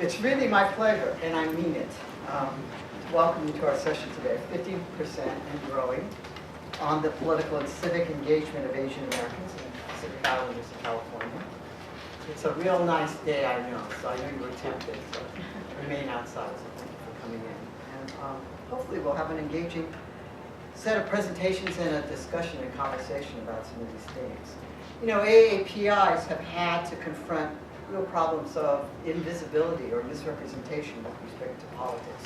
It's really my pleasure, and I mean it, to welcome you to our session today, 50% and growing, on the political and civic engagement of Asian Americans in Pacific Islanders of California. It's a real nice day, I know, so I know you were tempted, so remain outside, so thank you for coming in. And hopefully we'll have an engaging set of presentations and a discussion and conversation about some of these things. You know, AAPIs have had to confront real problems of invisibility or misrepresentation with respect to politics.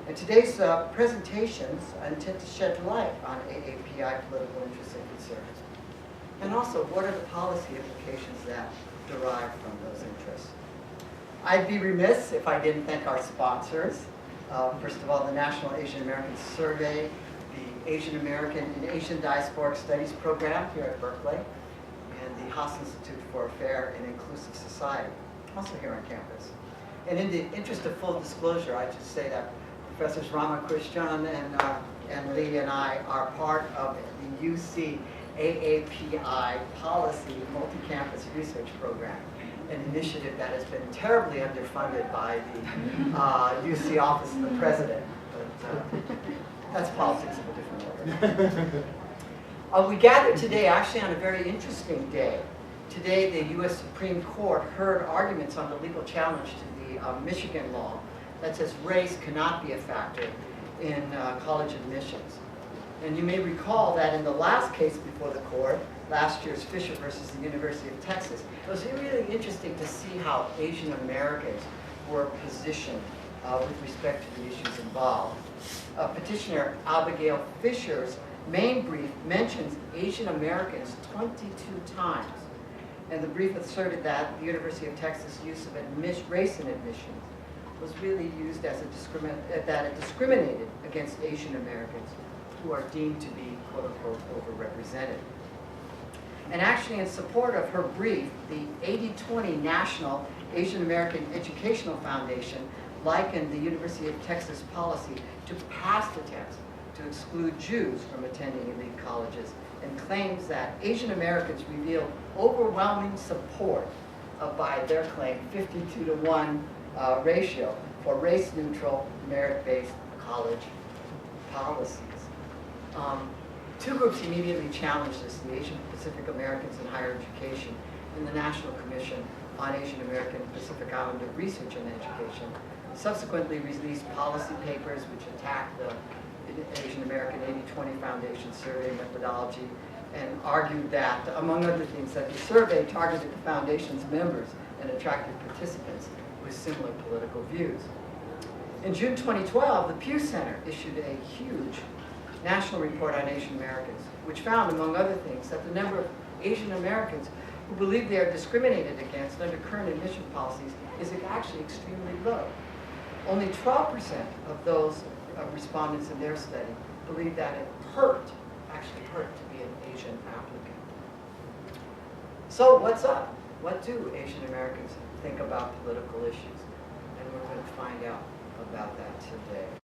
And today's presentations intend to shed light on AAPI political interests and concerns. And also, what are the policy implications that derive from those interests? I'd be remiss if I didn't thank our sponsors. First of all, the National Asian American Survey, the Asian American and Asian Diasporic Studies program here at Berkeley, and the Haas Institute for a Fair and Inclusive Society, also here on campus. And in the interest of full disclosure, I just say that Professors Ramakrishnan and Lee and I are part of the UC AAPI Policy Multi-Campus Research Program, an initiative that has been terribly underfunded by the UC Office of the President. But that's politics of a different order. We gathered today actually on a very interesting day. Today, the U.S. Supreme Court heard arguments on the legal challenge to the Michigan law that says race cannot be a factor in college admissions. And you may recall that in the last case before the court, last year's Fisher versus the University of Texas, it was really interesting to see how Asian Americans were positioned with respect to the issues involved. Petitioner Abigail Fisher's main brief mentions Asian Americans 22 times, and the brief asserted that the University of Texas' use of race in admissions was really used as that it discriminated against Asian Americans who are deemed to be quote-unquote overrepresented. And actually in support of her brief, the 80-20 National Asian American Educational Foundation likened the University of Texas policy to past attempts to exclude Jews from attending elite colleges, and claims that Asian Americans revealed overwhelming support by their claim 52-to-1 ratio for race-neutral, merit-based college policies. Two groups immediately challenged this, the Asian Pacific Americans in Higher Education and the National Commission on Asian American Pacific Islander Research and Education, subsequently released policy papers which attacked the Asian American 80-20 Foundation survey methodology and argued that, among other things, that the survey targeted the foundation's members and attracted participants with similar political views. In June 2012, the Pew Center issued a huge national report on Asian Americans, which found, among other things, that the number of Asian Americans who believe they are discriminated against under current admission policies is actually extremely low. Only 12% of those respondents in their study believe that it actually hurt to be an Asian applicant. So what's up? What do Asian Americans think about political issues? And we're going to find out about that today.